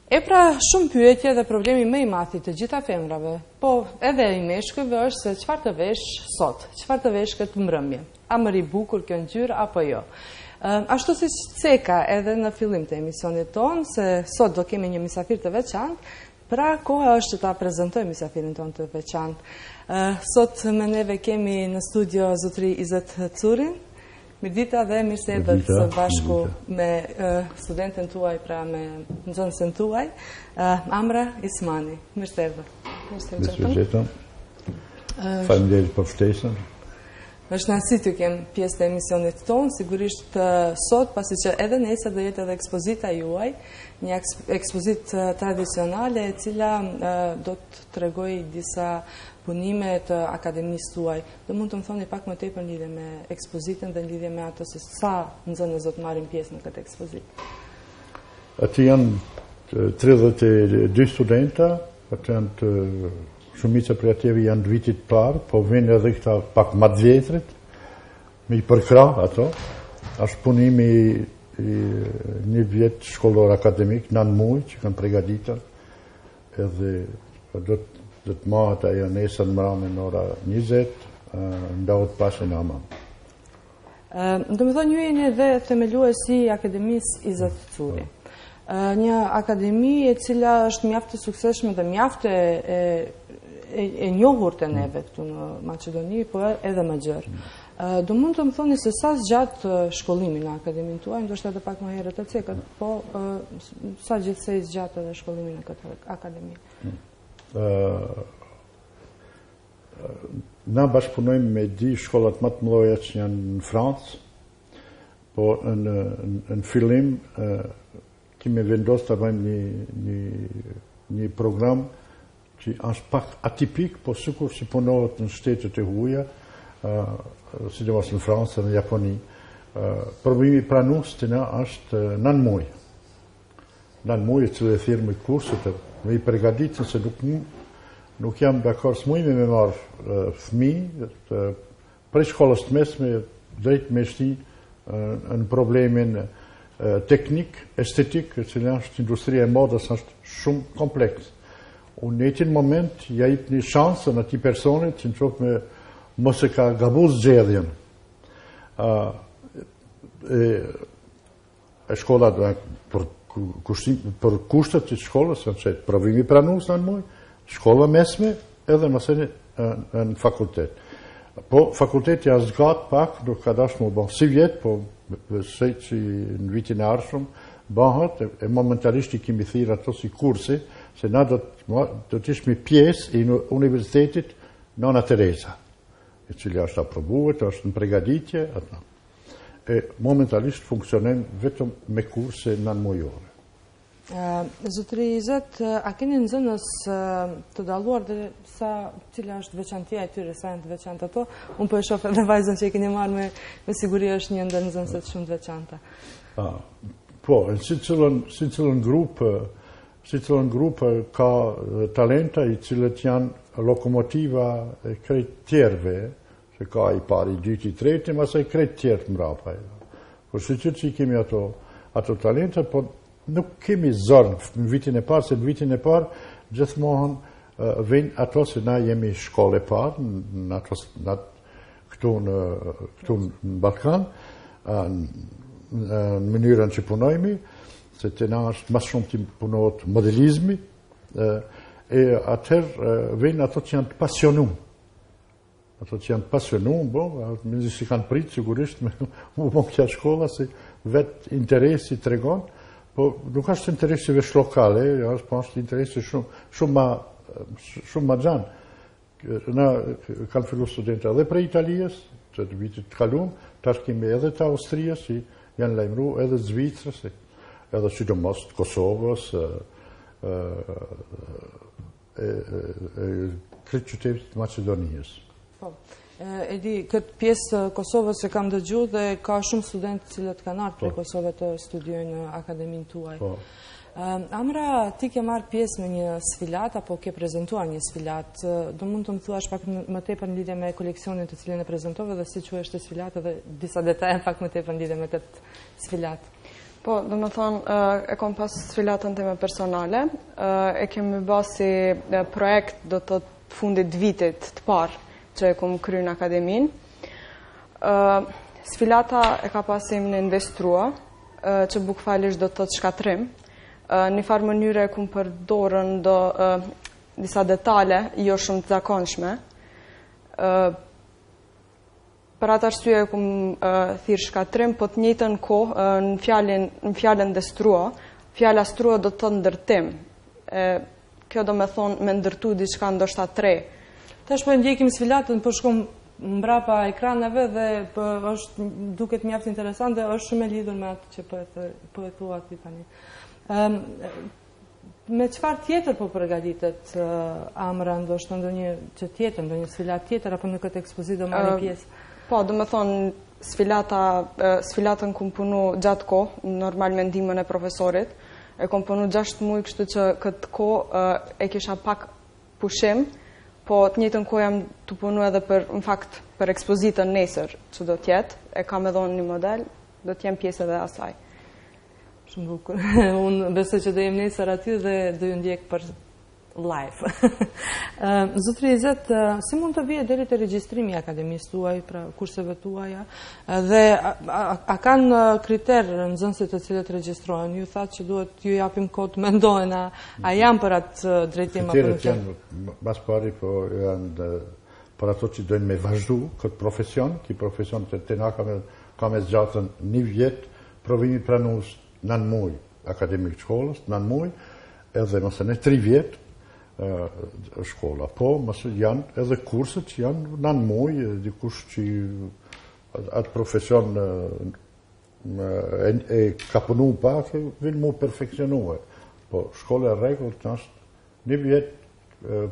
E pra shumë pyetje dhe problemi më i madh i të gjitha femrave, po edhe i meshkujve është se çfarë të vesh sot, çfarë të vesh këtë mbrëmje. A më ri bukur kjo ngjyrë apo jo? Ashtu si ceka edhe në fillim të emisionit tonë, se sot do kemi një mysafir të veçantë, pra koha është që ta prezantojmë mysafirin tonë të veçantë. Sot me neve kemi në studio zotëri Izet Curin. Mirdita dhe mirë se erdhët së bashku me studentën tuaj, pra me nxënësin tuaj, Amra Ismani. Mirë se erdhët. Mirë se gjetëm. Faleminderit për ftesën. Është nënësi të kem pjesë të emisionit tonë, sigurisht sot, pasi që edhe nesër do jetë edhe ekspozita juaj, një ekspozit tradicionale e cila do të tregoj disa punime të akademisë tuaj. Do mund të më thoni pak më tepër në lidhje me ekspozitën dhe në lidhje me ato se sa nxënës do të marrin pjesë në këtë ekspozitë. Aty janë 32 studenta, aty janë shumica prej atyre janë të vitit parë, po vjen edhe këta pak më të vjetrit, me i përkra ato. Është punimi një vjet shkollor akademik, 9 muaj që kanë përgatitur, edhe do të mahet ajo nesër mbrëmje në ora 20, ndahet pas në Amam. Do të thonë ju jeni edhe themeluesi i Akademisë Izet Curi. Një akademi e cila është mjaft e suksesshme dhe mjaft e njohur te neve këtu në Maqedoni, po edhe më gjerë. Do mund të më thoni se sa zgjat shkollimi në akademinë tuaj, ndoshta edhe pak më herët të cekët, po sa gjithsej zgjat edhe shkollimi në këtë akademi? Na bashkëpunojmë me di shkollat më të mëdha që janë në Francë, po në fillim kemi vendosur të bëjmë një program që është pak atipik, po sikur si punohet në shtetet e huaja, sidomos në Francë dhe në Japoni. Problemi pranues të na është 9 muaj. 9 muaj që e thirrmë kurset, me i përgatitën se nuk jam dakord së mujme me marrë fëmijë prej shkollës të mesme drejt me shti në problemin teknik, estetik, që është industria e modës, është shumë kompleks. Unë në një moment ja jep një shansë në ati personit që në qofë me mos e ka gabu zgjedhjen. Shkolla për kushtet të shkollës, provimi pranues në muaj, shkolla mesme edhe mëseni në fakultet. Po, fakulteti as zgat pak, nuk ka dash më bon si vjet, po besoj që në vitin e ardhshëm bëhet, e momentalisht i kemi thirrë ato si kurse, se na do të ishmi pjesë i Universitetit Nona Teresa, e cila është aprovuar, është në përgatitje, ato. E momentalisht funksionojmë vetëm me kurse nënmujore. Zotëri Izet, a keni nxënës të dalluar dhe cila është veçantia e tyre, sa janë të veçantë ato? Unë po e shoh edhe vajzën që e keni marrë me siguri është një ndër nxënësit shumë të veçanta. Po, si cilën grup ka talenta i cilët janë lokomotiva e krejt tjerve, se ka i pari, i dyti, i treti, mas e krejt tjertë mrapa. Po si që kemi ato talenta, po nuk kemi zorë në vitin e parë, se në vitin e parë gjithmonë vjen ato se na jemi shkollë e parë, këtu në Balkan, në mënyrën që punojmi, se të na është mas shumë të punohet modelizmi, e atëherë vjen ato që janë të pasionum. Ato që janë pasionum, me nëzë si kanë pritë, sigurisht, me më kja shkolla, se vetë interesi të regon, po nuk është interesi vesh lokale, po është interesi shumë ma gjanë. Na kanë fillu studenta edhe prej Italijës, të vitit të kalum, tash kemi edhe të Austrijës, që janë lajmëru, edhe Zvicrës, edhe sidomos të Kosovës, kretë qytetit të Macedonijës. E di, këtë pjesë të Kosovës e kam dëgju dhe ka shumë studentë cilët kanë ardhur prej Kosovës të studiojnë në akademinë tuaj. Amra, ti ke marrë pjesë me një sfilat apo ke prezantuar një sfilat? Do mund të më thuash pak më tepër në lidhje me koleksionin të cilin e prezantove dhe si quhej sfilat dhe disa detaje pak më tepër në lidhje me këtë sfilat. Po, do më thonë, e kom pas sfilatën time personale, e kemi bërë si projekt do të fundit vitit të parë që e kom kry në akademin. Sfilata e ka pasim në investrua, që bukfalisht do të thotë shkatrim. Një farë mënyre e kom përdorën do disa detale jo shumë të zakonshme. Për atë arsye e kom thirë shkatrim, po të njëjtën kohë në fjalën destrua, fjala strua do të thotë ndërtim. Kjo do me thonë me ndërtu diçka ndoshta 3. Tash po ndjekim sfilatën, po shkom mbrapa ekraneve dhe është duket mjaft interesante, është shumë e lidhur me atë që po e thua ti tani. Me çfarë tjetër po përgatitet Amra, ndoshta ndonjë që tjetër, ndonjë sfilat tjetër apo në këtë ekspozitë do marrë pjesë? Po, do me thonë sfilatën kom punu gjatë kohë, normal me ndihmën e profesorit. E kom punu 6 muaj, kështu që këtë kohë e kisha pak pushim, po të njëjtën kohë jam të punu edhe në fakt për ekspozitën nesër që do t'jetë, e kam edhe një model, do t'jem pjesë edhe asaj. Shumë bukur. Unë besoj që do jem nesër aty dhe do ju ndjek për live. Zotri Izet, si mund të vije deri te regjistrimi i akademisë tuaj, pra kurseve tuaja, dhe a kanë kriter nxënësit të cilët regjistrohen? Ju thatë që duhet ju japim kohë të mendohen, a janë për atë drejtim apo nuk janë? Mas pari po janë për ato që dojnë me vazhdu këtë profesion, ki profesion të na ka me zgjatën 1 vjet, provimi pranues 9 muaj akademik shkollës, 9 muaj, edhe mëse ne 3 vjet shkolla, po mëse janë edhe kurset që janë 9 muaj, dikush që atë profesion e ka punu pak, vinë mu perfekcionue. Po shkolla e rregullt është 1 vjet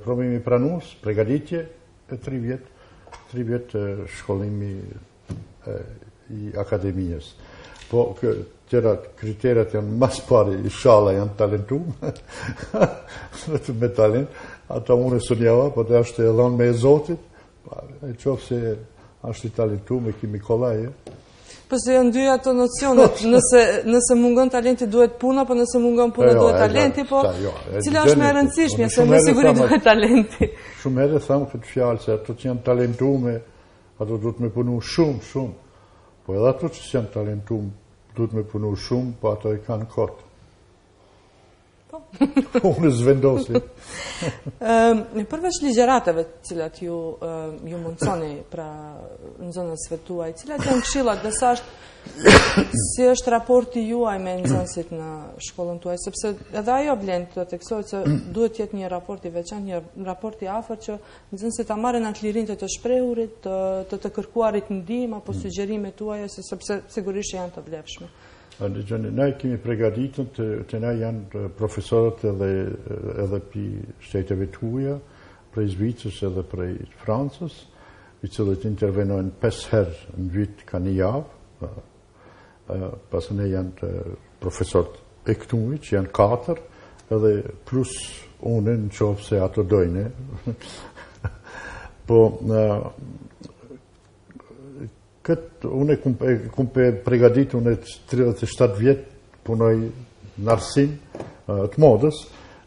provimi pranues, pregaditje, e 3 vjet shkollimi i akademijës. Po tjera kriteret janë mas pari, inshallah janë talentum, me talent, ata unë e sënjava, po të është e dhonë me e Zotit, e qofë se është i talentum e kimi kolaj. Po se janë dy ato nocionet, nëse mungon talenti duhet puna, po nëse mungon puna duhet talenti, po cila është me rëndësishmja, se me siguri duhet talenti. Shumë herë thamë këtë fjalë, se ato që janë talentume, ato duhet me punu shumë, po edhe ato që janë talentume, duhet me punu shumë, po ato i kanë kotë. Unë zvendosi. Përveç ligjerateve cilat ju mundësoni pra në zonësve tuaj, cilat janë këshillat dhe si është raporti juaj me nxënësit në shkollën tuaj, sepse edhe ajo vlen të teksohet se duhet jetë një raport i veçantë, një raport i afërt që nxënësit ta marrin atë lirinë të shprehurit, të kërkuarit ndihmë apo sugjerime tuaja, sepse sigurisht janë të vlefshme. Ne kemi pregaditën të na janë profesorët edhe për shteteve tuaja, prej Zvicrës edhe prej Francës, i cilët intervenojnë 5 herë në vit ka 1 javë, pasë ne janë profesorët e këtuj, që janë 4, edhe plus unë në qofë se ato dojnë. Po, këtë unë kum pregadit, unë 37 vjet punoj në arsim të modës,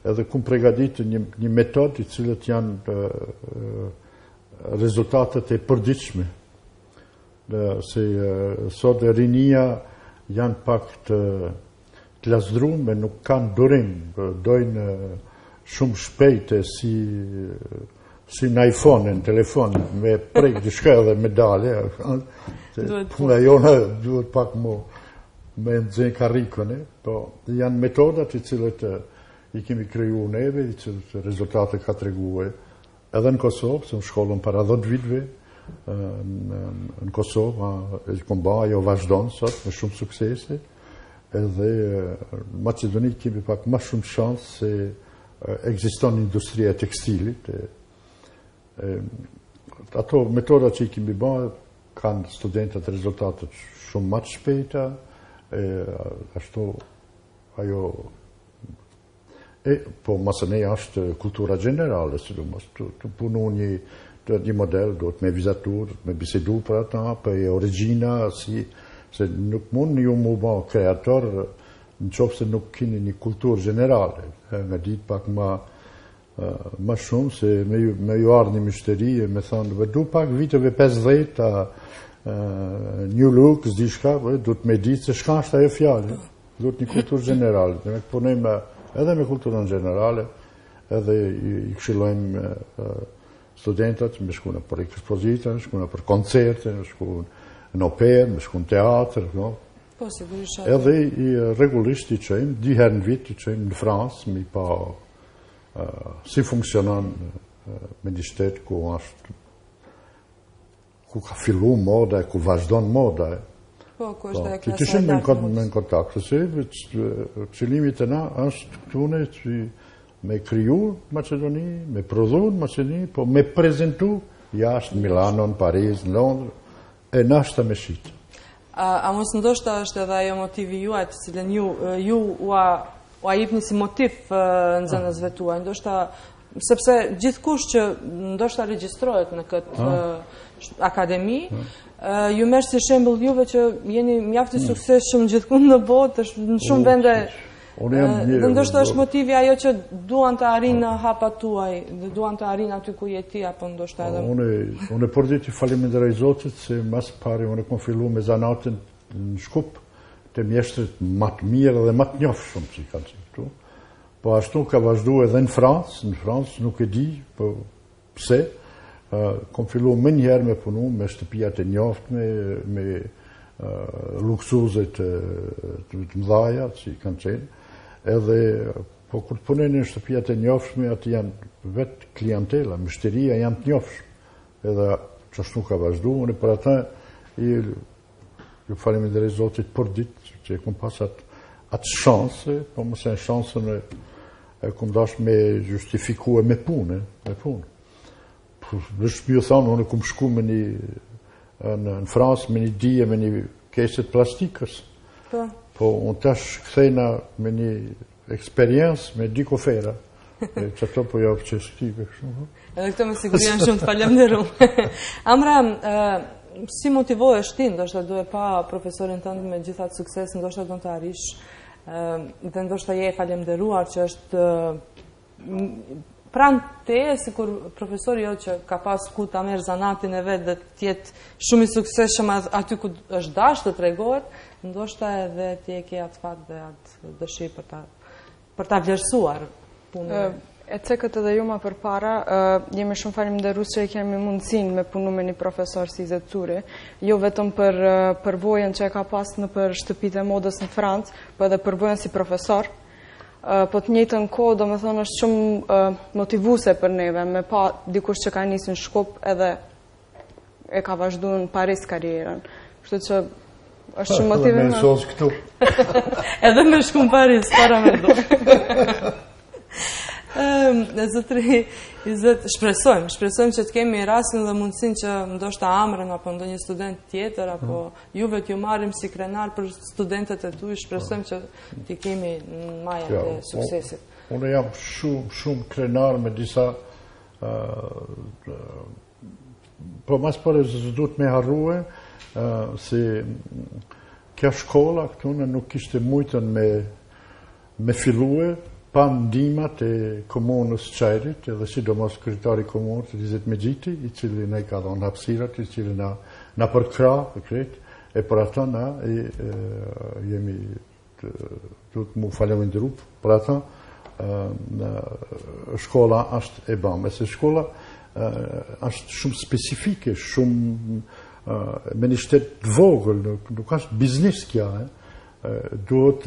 edhe kum pregadit një metod i cilët janë rezultatet e përdiqme. Se sot e rinia janë pak të lasdrume, nuk kanë durim, dojnë shumë shpejte si në iPhone, në telefon, me prejkë të shka edhe medalje, puna jona duhet pak me nëzën karikën, po janë metodat i cilët i kemi kriju neve, i cilët rezultate ka të reguë, edhe në Kosovë, se në shkollën para 10 vitve, në Kosovë, e komba, jo vazhdojnë sot, me shumë suksese, edhe në Macedoni kemi pak ma shumë shansë se ekziston industria tekstilit, ato metoda që i kemi bërë kanë studentët rezultatet shumë më të shpejta, ashtu ajo po masënej është kultura generale, të punu një model, duhet me vizatur, me bisedu për ata, për e origina, se nuk mund ju mu ba kreator në qoftë se nuk kini një kulturë generale, nga ditë pak ma shumë se me ju ardhë një mishteri e me thonë, vëdu pak viteve 50 New Look, zdi shka, du të me ditë se shka është ajo fjallë, du të një kulturë generale, me punojmë edhe me kulturën generale, edhe i këshillojmë studentat, me shku në për ekspozita, me shku në për koncerte, me shku në operë, me shku në teatr, no? Edhe i regullisht i qëjmë, 2 herë në vit i qëjmë në Fransë, mi pa si funksionon me një shtetë ku ka fillu moda, ku vazhdon moda. Po, ku është e klasa e lartë. Kishim me në kontakt, se qëllimi të na është këtune me kriju Macedoni, me prodhu në Macedoni, po me prezentu jashtë Milano, në Paris, në Londrë, e nashta me shqitë. A mos ndoshta është edhe ajo motivi juaj të cilën ju ua jepni si motiv në zënësve tuaj, ndoshta sepse gjithkush që ndoshta regjistrohet në këtë akademi, ju merr si shembull juve që jeni mjaft i suksesshëm gjithkund në botë, në shumë vende. Dhe ndoshta është motivi ajo që duan të arrijnë në hapat tuaj, duan të arrijnë aty ku je ti, apo ndoshta edhe. Unë për ditë falenderoj Zotit se mas pari unë kam filluar me zanatin në Shkup, të mjeshtrit më të mirë dhe më të njohshëm që kanë qenë këtu. Po ashtu ka vazhduar edhe në Francë nuk e di po pse. Kam filluar më njëherë me punu me shtëpijat e njoftme, me luksuzet të mëdhaja që kanë qenë. Edhe, po kur të punojnë në shtëpijat e njoftme, aty janë vetë klientela, mështeria janë të njoftshme. Edhe që ashtu ka vazhduar, unë për ata ju falenderoj Zotit për ditë, që e kom pas atë shanse, po mëse në shansën e kom dash me justifikue me punë. Vështë më ju thonë, unë kom shku me në Fransë me një dije, me një keset plastikës. Po, unë tash kthejna me një eksperiencë, me 2 kofera. Që ato po javë që shtive. Edhe këto me sigurian shumë të falenderoj. Amra, si motivohesh ti, ndoshta duhe pa profesorin tënd me gjithat sukses, ndoshta do të arrish, dhe ndoshta je falenderuar që është pranë teje, sikur profesori jo që ka pas ku ta merr zanatin e vet dhe të jetë shumë i suksesshëm aty ku është dashur të tregohet, ndoshta edhe ti e ke atë fat dhe atë dëshirë për ta vlerësuar punën. E cekët edhe ju ma për para, jemi shumë falenderues që kemi mundësin me punu me një profesor si Izet Curi, jo vetëm për përvojën që e ka pas në për shtëpit e modës në Francë, po edhe përvojën si profesor, po të njëjtën kohë, do me thonë, është shumë motivuse për neve, me pa dikush që ka nisë në Shkup edhe e ka vazhdu në Paris karierën. Kështu që është shumë motive. Edhe me nësos këtu. Edhe me shku në Paris, para me do. Zotri Izet, shpresojmë që të kemi rastin dhe mundësin që ndoshta Amrën apo ndonjë student tjetër apo juve t'ju marrim si krenar për studentet e tu, shpresojmë që t'i kemi në majat e suksesit. Unë jam shumë krenar me disa po mas pare du të me harrue se kja shkolla këtu nuk ishte mujtën me fillue pa ndimat e komunës Qajrit, edhe sidomos kryetari komunës, Izet Mexhiti, i cili ne ka dhënë hapësirat, i cili na përkra, e për ata na jemi duhet mu falenderoj për ata. Shkolla është e bame, se shkolla është shumë specifike, shumë me një shtet të vogël, nuk është biznis kja, duhet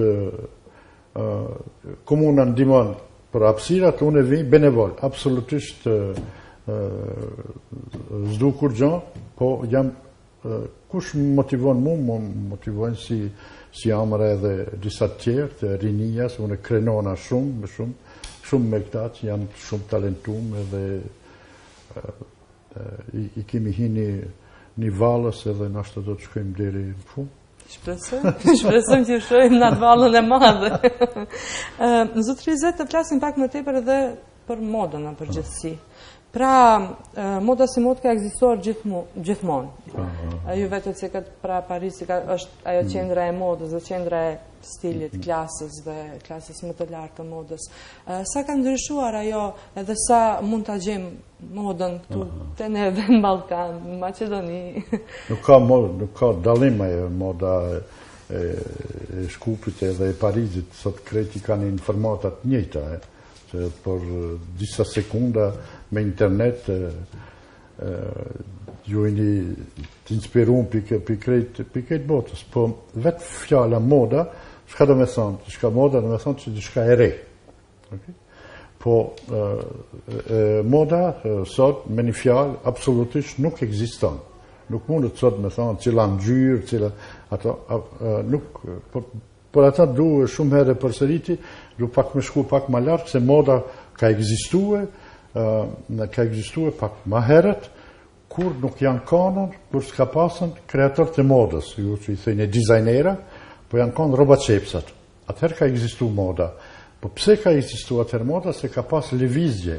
komuna ndihmon për hapësirat, unë e vi benevol, absolutisht s'du kur gjë, po jam kush më motivon mu, më motivojnë si Amra edhe disa tjerë të rinijas, unë e krenona shumë me këta që janë shumë talentum edhe i kemi hini një valës edhe nashtë do të shkojmë deri në fund. Shpresojmë që shojmë në atë valën e madhe. Zotri Izet, të flasim pak më tepër edhe për modën në përgjithësi. Pra, moda si mod ka ekzistuar gjithmonë. Ju vetë që këtë pra Parisi është ajo qendra e modës dhe qendra e stilit, klasës dhe klasës më të lartë të modës. Sa ka ndryshuar ajo edhe sa mund të gjejmë modën këtu të ne edhe në Ballkan, në Maqedoni? Nuk ka dallim ajo moda e Shkupit edhe e Parisit, sot kreti kanë informatat njëjta, që për disa sekunda me internet ju jeni të inspiruar për krejt botës, po vetë fjala moda, çka do me thonë? Çka moda do me thonë që diçka e re. Okay? Po moda sot me një fjalë absolutisht nuk ekziston. Nuk mundet sot me thonë cila ngjyrë, cila ato nuk por ata duhet shumë herë përsëriti, du pak me shku pak më larg se moda ka ekzistuar pak më herët, kur nuk janë kanon, kur s'ka pasën kreatorët e modës, ju që i thënë dizajnera, po janë kanë rroba çepsat. Atëherë ka ekzistuar moda. Po pse ka ekzistuar atëherë moda? Se ka pas lëvizje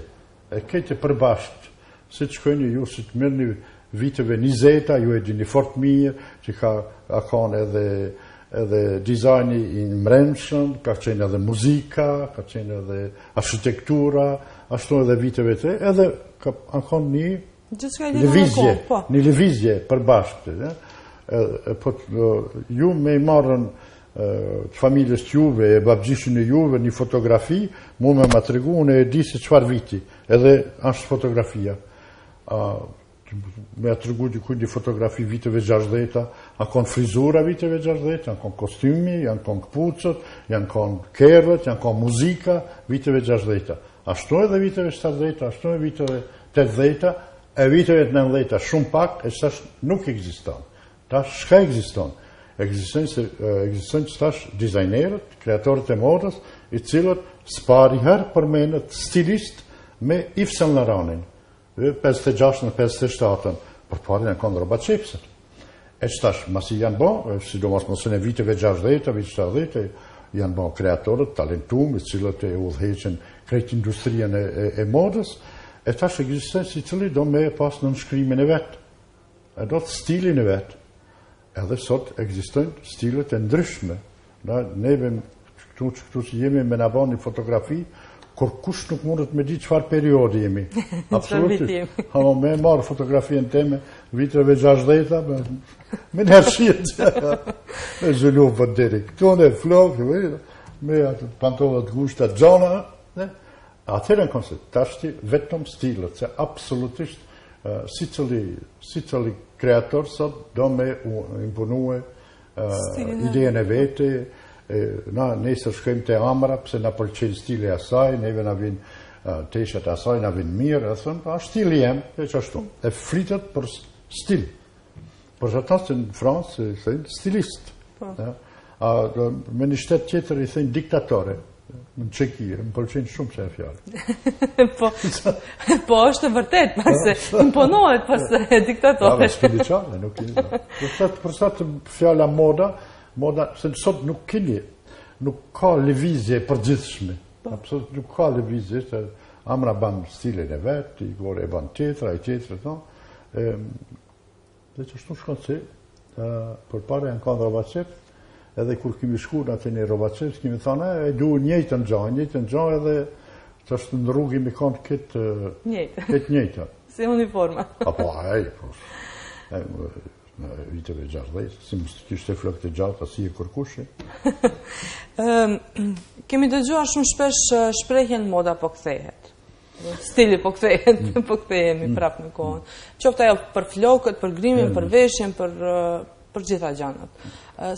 e këtë përbashkët. Si të shkojnë ju, si të merrni viteve 20, ju e dini fort mirë, që ka kanë edhe dizajni i mbrëmshëm, ka qenë edhe muzika, ka qenë edhe arkitektura, ashtu edhe viteve të, edhe ka kanë një lëvizje përbashkët. Po ju me i marrën të familjes të juve, e babgjishin e juve, një fotografi, mu me ma tregu, unë e di se çfarë viti, edhe është fotografia. Me atërgu dikuj një fotografi viteve 60, janë konë frizura viteve 60, janë konë kostymi, janë konë këpucët, janë konë kerët, janë konë muzika viteve 60. Ashtu edhe viteve 70, ashtu edhe viteve 80, e viteve 90, shumë pak, e tash nuk ekziston. Tash shka ekziston? Ekziston që tash dizajnerët, kreatorët e modës, i cilët spari herë përmenët stilist me Yves Saint Laurent. 56 në 57, për pari në kanë rroba çepsat. E që tash, masi janë bo, sidomos mësën e viteve 60, viteve 70, janë bo kreatorët, talentum, i cilët e udhëheqen krejt industrian e modës, e tash ekziston si cili do me pas në nënshkrimin e vetë, e do të stilin e vetë. Edhe sot ekzistojnë stilet e ndryshme. Neve, këtu që jemi me në bani fotografi, kur kush nuk mundet me di çfarë periodi jemi. Absolutisht. Ha me marr fotografien teme viteve 60, me nërshit. Me zhullu për deri këtune, flok, me atë pantollat gushta gjona. Atëherë në koncept, tashti vetëm stilet, se absolutisht si cili kreator sot do me imponue idejen e vete. Na nesër shkojmë te Amra, pse na pëlqen stili i asaj, neve na vin teshat e asaj, na vin mirë, e thon, a stili jem, e çashtu. E flitet për stil. Por ata që në Francë thënë stilist. Me një shtet tjetër i thënë diktatore. Në Çeki, më pëlqen shumë çfarë fjalë. Po është vërtet, pse imponohet pas diktatore. Spirituale, nuk i. Për sa të fjala moda, se sot nuk ka lëvizje përgjithshme. Absolut nuk ka lëvizje, se Amra ban stilin e vetë, Igor e ban tjetra, i tjetra, dhe që shtu shkon se, për pare janë kanë Robacep, edhe kur kemi shku në atë një Robacep, kemi thane, e du njëjtën gjë edhe që është në rrugë mi kanë këtë njëjtë. Si uniforma. Apo, në viteve 60, si më kishte flokët e gjatë, si e kërkushe. Kemi dëgjuar shumë shpesh shprehjen moda po kthehet. Stili po kthehet, po kthehemi prapë në kohën. Qoftë ajo për flokët, për grimin, për veshjen, për gjitha gjanat.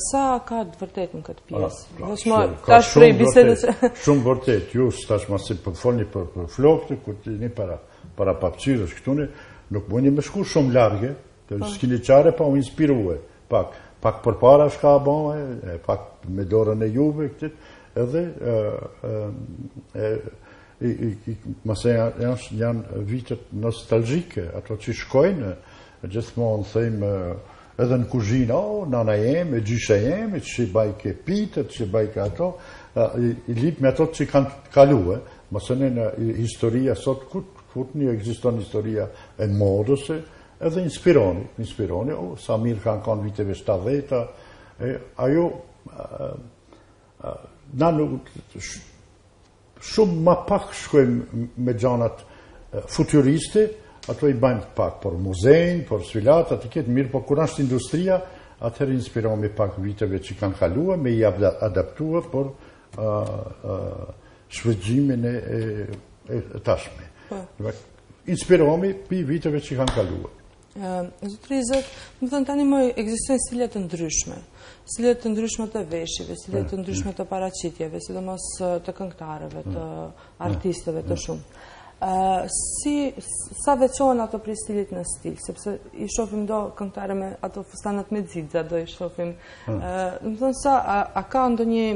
Sa ka të vërtet në këtë pjesë? Tash prej bisedës. Shumë vërtet, ju tash masi po folni për flokët, kur jeni para papçyrës këtune, nuk mundi me shku shumë largë. S'kini qare pa u inspirue, pak për para shka bon, pak me dorën e juve, edhe mëse janë vitet nostalgjike, ato që shkojnë, gjithmonë thejmë edhe në kuzhinë, nana jemi, gjysha jemi, që bajke pitët, që bajke ato, i lip me ato që kanë kaluë, mëse në historia sot, fut ekziston historia e modës edhe inspironi, sa mirë kanë kanë viteve 70-ta, ajo na nuk shumë ma pak shkojmë me gjanat futuriste, ato i bajmë pak për muzejnë, për sfilat, atë ketë mirë, por kur është industria, atëherë inspirohemi pak viteve që kanë kaluar, me i adaptuar për shvëgjimin e tashme. Inspirohemi për viteve që kanë kaluar. Zotëri Zot, më thënë tani më ekzistojnë stile të ndryshme. Stile të ndryshme të veshjeve, stile të ndryshme të paraqitjeve, sidomos të këngëtarëve, të artistëve të shumë. Sa veçohen ato prej stilit në stil, sepse i shohim do këngëtare me ato fustanat me xixa, do i shohim. Më thënë a ka ndonjë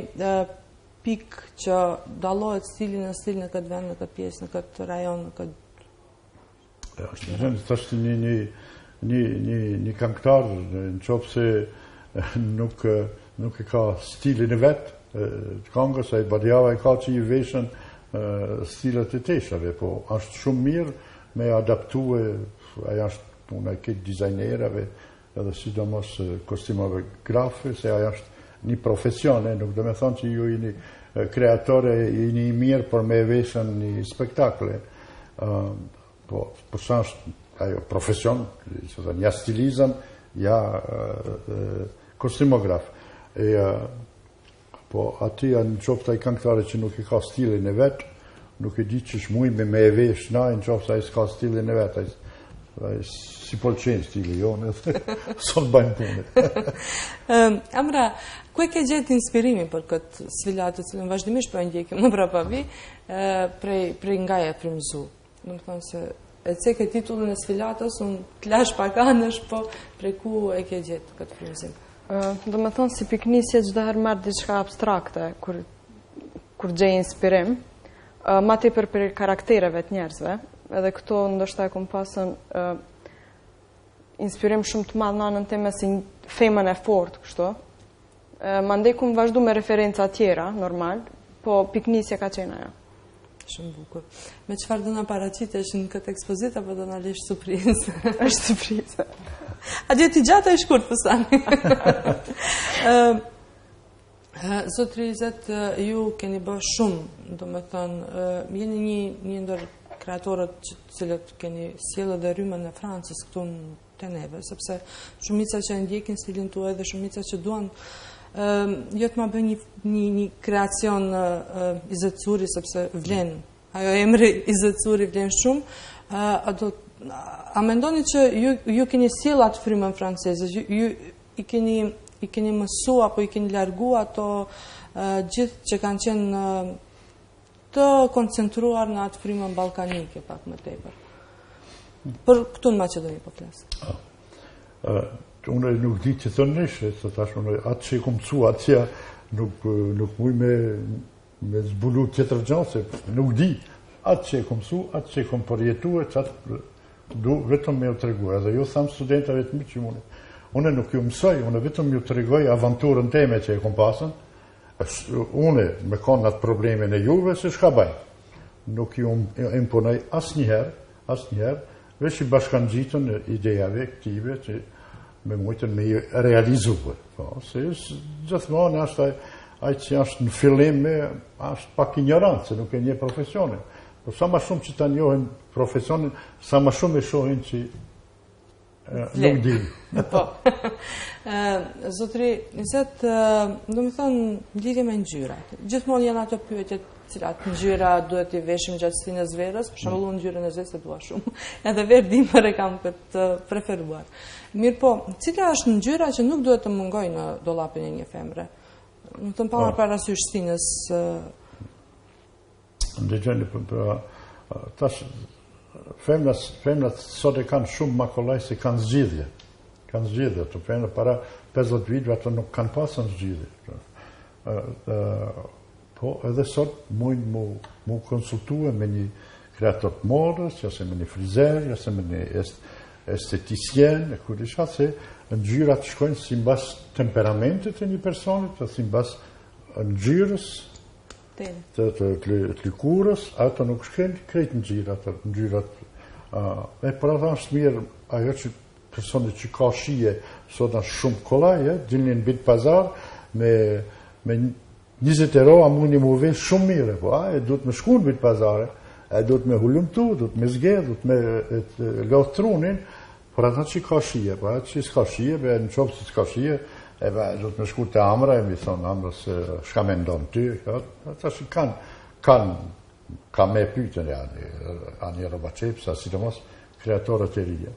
pikë që dallohet stili në stil në këtë vend, në këtë pjesë, në këtë rajon, në këtë është një këngëtar në qoftë se nuk e ka stilin e vetë të këngës, ai badiava e ka që i veshën stilet e teshave, po është shumë mirë me adaptue, aja është puna e këtë dizajnerave edhe sidomos kostimave grafe, se aja është një profesion, nuk do me thonë që ju i një kreatore i një mirë për me veshën një spektakle. Po sa është ajo profesion, ja stilizëm, ja kostimograf. Po aty në qofta i këngëtare që nuk i ka stilin e vetë, nuk i di që shmujme me e vesh na, në qofta i s'ka stilin e vetë, si pëlqen stili jonë, son bajnë punët. Amra, ku e ke gjetë inspirimin për këtë sfilatë, të cilën vazhdimisht po e ndjekim në Brapavi, prej nga e frymëzu? Në më thonë se e ceke titullin e sfilatës, unë t'lash pakanësh, po prej ku e ke gjetë këtë frymëzim? Do me thonë si piknisje çdo herë marrë diçka abstrakte, kur gjej inspirim, ma tepër për karaktereve të njerëzve, edhe këto ndoshta e kom pasën inspirim shumë të madh në anën time si femën e fortë kështu. Mandej kum vazhdu me referenca tjera, normal, po piknisja ka qenë ajo. Shumë bukur. Me çfarë do na paraqitesh në këtë ekspozitë apo do na lësh surprizë? Është surprizë. A gjë ti gjatë e shkurt pësani? Zotëri Zot, ju keni bërë shumë, do me thënë, jeni një ndër kreatorët cilët keni sjellë dhe rrymën e Francës këtu te neve, sepse shumica që ndjekin stilin tuaj dhe shumica që duan jo të ma bëj një kreacion Izet Curi, sepse vlen, ajo emri Izet Curi vlen shumë. A mendoni që ju keni sjellë atë frymën franceze, ju i keni mësu apo i keni largu ato gjithë që kanë qenë të koncentruar në atë frymën ballkanike pak më tepër? Për këtu në Maqedoni po flas. Unë nuk di që thënëshe, se tashmë atë që i kom mësu atëja nuk muj me zbulu tjetër gjanë, se nuk di atë që i kom mësu, atë që i kom përjetu e që atë du vetëm me ju të reguar. Edhe ju thamë studentave të mi që une nuk ju mësoj, une vetëm ju të regoj avanturën teme që i kom pasën, une me konë atë problemin e juve se shka baj. Nuk ju imponoj asë njëherë, veç i bashkan gjitën idejave këtive që me mujtën me i realizuar. Se gjithmonë është ajë që është në fillim është pak ignorant, se nuk e një profesionin. Por sa ma shumë që ta njohin profesionin, sa ma shumë e shohin që nuk di. Po. Zotëri, Izet, do më thënë, lidhje me ngjyrat. Gjithmonë janë ato pyetjet cilat ngjyra duhet i veshim gjatë stinës verës, për shembull unë ngjyrën e zezë se dua shumë. Edhe verë dimër e kam këtë preferuar. Mirë po, cila është ngjyra që nuk duhet të mungojë në dollapin e një femre? Më thënë pa marrë parasysh stinës. Ndëgjoni, tash femnat sot e kanë shumë makollaj se kanë zgjidhje. Kanë zgjidhje, të femnat para 50 vitëve ato nuk kanë pasën zgjidhje. Po edhe sot mujnë mu konsultue me një kreator të modës, jase me një frizer, jase me një esteticien, e kur isha se ngjyrat shkojnë si mbas temperamentit e një personit, si mbas ngjyrës të lëkurës, ato nuk shkojnë krejt në ngjyrat. Për ata është mirë ajo që personit që ka shije, sot është shumë kollaj, dilnin bit pazar me 20 euro a mundi mu vesh shumë mire, po duhet me shku në bit pazare, duhet me hullumtu, duhet me zgedh, duhet me loth trunin, por ata që ka shije, po atë që s'ka shije, në qopë që s'ka shije, duhet me shku të amra, e mi thonë amrës, shka me ndonë ty, ata që ka me pytën anë roba qepsa, sidomos kreatorët e rije.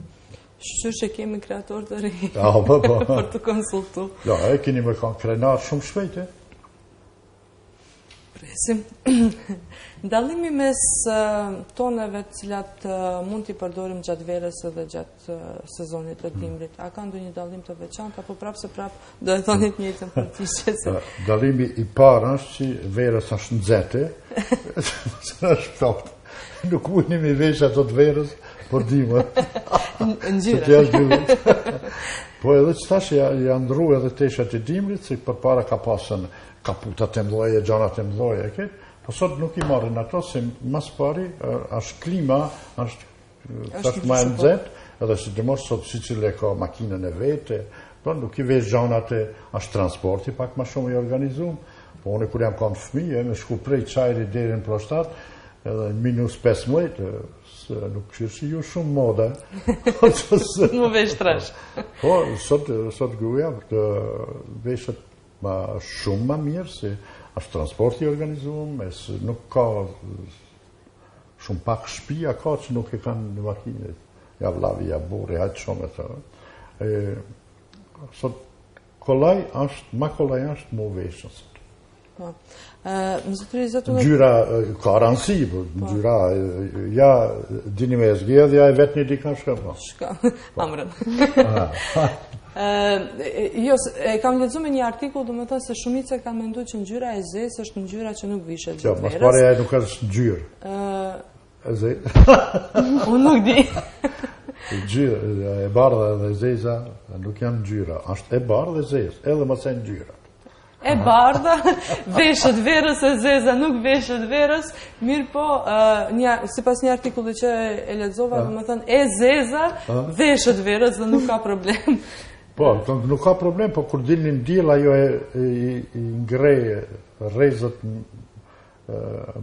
Shqyr që kemi kreatorë të ri po. për të konsultu. Ja, keni me kanë krenar shumë shpejte. Presim. Dallimi mes toneve të cilat mund t'i përdorim gjatë verës edhe gjatë sezonit të dimrit. A ka ndonjë dallim të veçantë apo prapë do e thonit njëjtën për ti qëse? Dallimi i parë është që verës është nxehtë. Është ftohtë. Nuk mundni me vesh ato të verës, por dimër. Ngjyra. Po edhe që tash janë ndru edhe teshat e dimrit, si përpara ka pasën kaputat e mdoje, gjanat e mdoje, po sot nuk i marrin ato, se mas pari është klima, është ma e nxehtë, edhe si dëmos sot si cile ka makinën e vete, po nuk i vesh gjanat e është transporti, pak ma shumë i organizum, po unë kur jam kanë fëmijë, me shku prej qajri deri në prostat, edhe minus 15, nuk shirë që ju shumë moda. Mu vesh trash. Po, sot gruja veshet shumë ma mirë, se është transporti organizuar, nuk ka shumë pak shtëpia ka që nuk e kanë në makinë, ja vlavi, ja burri, hajtë shumë e të. Sot ma kollaj është mu veshën sot. Gjyra ka ranësi, gjyra, ja dini me zgjedh, ja e vetë një dika shka. Shka, amrën. Kam lexuar me një artikull, do më thënë se shumica ka menduar që ngjyra e zezë është ngjyra që nuk vishet gjatë verës. Jo, mas pare nuk është ngjyrë. E zezë. Unë nuk di. Ngjyra e bardha dhe zeza nuk janë ngjyra, është e bardhë dhe zezë, edhe mos e ngjyra. E bardha, veshet verës, e zeza nuk veshet verës, mirë po, si pas një artikulli që e lexova, do më thënë, e zeza, veshet verës dhe nuk ka problem. Po, nuk ka problem, po kur dilnin diell ajo i ngre rrezët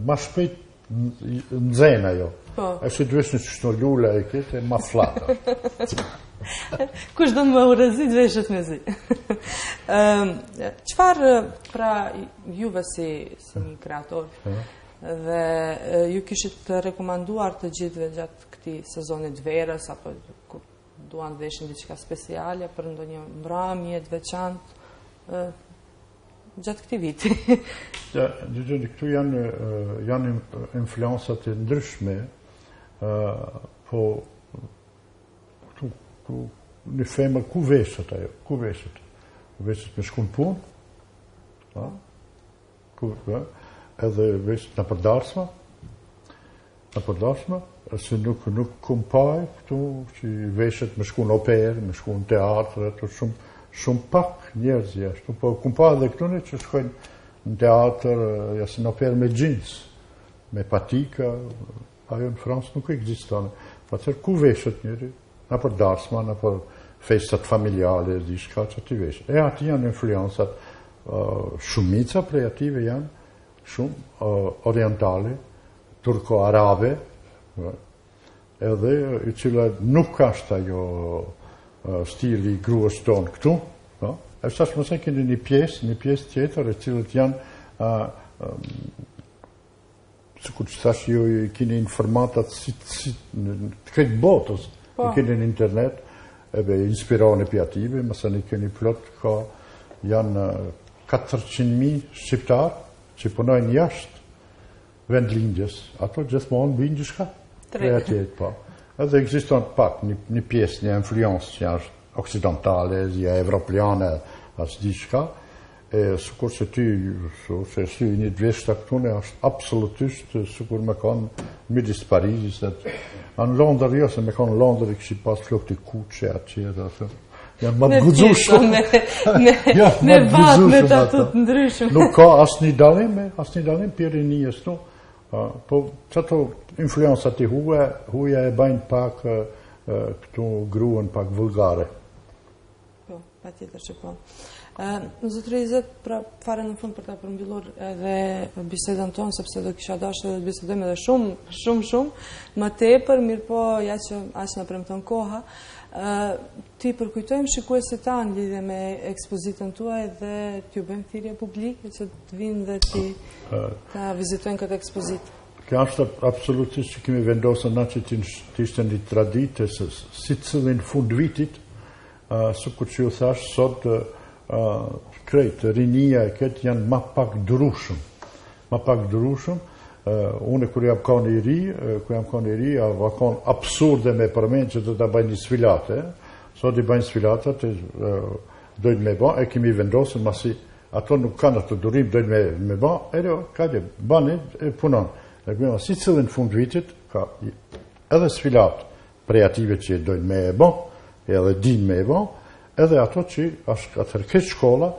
ma shpejt nxen ajo. E si duhesh në qështu lula e këtë, e ma flata. Kush do më urezit, veshet me zi. Qëfar pra juve si një kreator dhe ju kishit të rekomanduar të gjithve gjatë këti sezonit verës, apo duan të veshin diçka speciale për ndonjë mbrëmje të veçantë gjatë këti viti? Këtu janë influensat e ndryshme, po një femër ku veshet ajo, ku veshet me shku në punë, edhe veshet në përdarsma, se nuk kumpaj këtu që veshet me shku në operë, me shku në teatrë, shumë pak njerëz jashtë, po kumpaj dhe këtu një që shkojnë në teatrë, jasë në operë me gjins, me patika, ajo në Fransë nuk ekziston, pa tërë ku veshet njëri, në për darsma, në për festat familjale, dishka që t'i veshet. E ati janë influensat, shumica prej ative janë shumë orientale, turko-arabe, edhe i cila nuk ashtë ajo stili gruës tonë këtu, e shtash mëse keni një pjesë tjetër, e cilët janë së kur që thash ju keni informatat të krejtë botës, keni në internet, ebe inspironi për ative, mëse një keni plot ka janë 400.000 shqiptarë që punojnë jashtë vendlindjes, ato gjithmonë bëjnë gjithka. Kreativit, po. Edhe ekziston pak një pjesë, një influencë që është oksidentale, zja evropiane, asë diçka, sukur se ty, se sy një dveshta këtune, është absolutisht sukur me kanë midis Parizis. Në Londër, jo, se me kanë Londër, i këshi pas flok të kuqe, atje, Janë më të guxueshëm. Me vatë, me tatu të ndryshëm. Nuk ka asnjë dallim për rinjes këtu. Po çato influencat e huaja e bajnë pak këtu gruan pak vulgare. Po, patjetër që po. Zotëri Izet, pra fare në fund për ta përmbyllur edhe bisedën tonë, sepse do kisha dashur të bisedojmë edhe shumë më tepër, mirë po ja që as na premton koha. Ti përkujtojmë shikuesit tanë lidhje me ekspozitën tuaj dhe t'ju bëjmë thirrje publike që të vinë dhe ta vizitojnë këtë ekspozitë. Kjo është absolutisht që kemi vendosur na që të ishte një traditë se si cilin fund vitit, sikur që ju thash sot krejt rinia e këtë janë ma pak durushëm. Unë kur jam kanë i ri, a kanë absurde me përmend që do të bëjnë një sfilate. Sot i bëjnë sfilatat, dojnë me ba, e kemi vendosur masi ato nuk kanë ato durim, dojnë me ba, kajde, bani e punon. Si cilën fund vitit, ka edhe sfilat kreative që dojnë me e ba, edhe din me e ba, edhe ato që atër këtë shkolla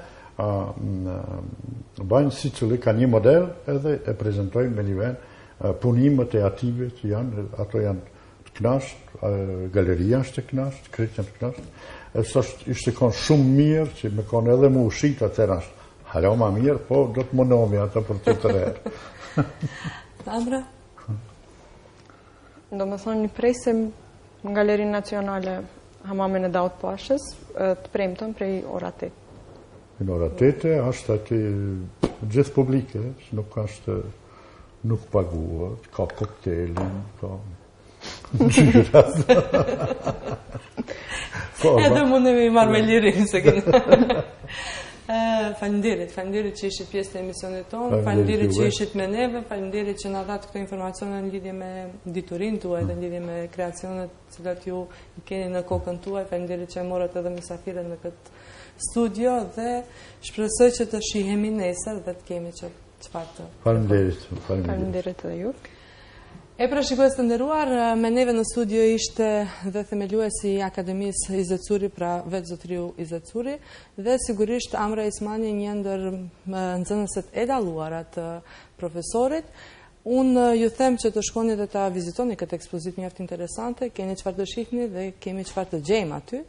bajnë si cili ka një model edhe e prezentojnë me një vend punimet e ative që janë, ato janë të knasht, galeria është të knasht, kretë janë të knasht, e sot ishte konë shumë mirë që me konë edhe mu ushit atër ashtë, halo ma mirë, po do të monomi ato për të të rerë. Amra? Do më thonë një presim në Galerinë Nacionale Hamamin e Daut Pashës, të premtën prej ora 8. Në ora 8 është aty gjithë publike, nuk paguat, ka koktelin, ka gjyrat. Edhe mundemi i marrë me lirim se kënë. Faleminderit që ishit pjesë të emisionit tonë, faleminderit që ishit me neve, faleminderit që na dhatë këto informacione në lidhje me diturin tuaj dhe në lidhje me kreacionet cilat ju i keni në kokën tuaj, faleminderit që e morët edhe mysafire në këtë studio dhe shpresoj që të shihemi nesër dhe të kemi çfarë të. Faleminderit edhe ju. E pra shikues të nderuar, me neve në studio ishte dhe themeluesi i Akademisë Izet Curi, pra vetë zotriu Izet Curi, dhe sigurisht Amra Ismani, një ndër nxënëset e dalluara të profesorit. Unë ju them që të shkoni dhe ta vizitoni këtë ekspozitë mjaft interesante, keni çfarë të shihni dhe kemi çfarë të gjejmë aty.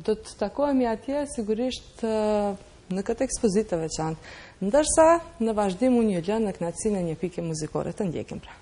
Do të takohemi atje sigurisht në këtë ekspozitë të veçantë. Ndërsa në vazhdim unë ju lë në kënaqësinë e një pike muzikore. Të ndjekim pra.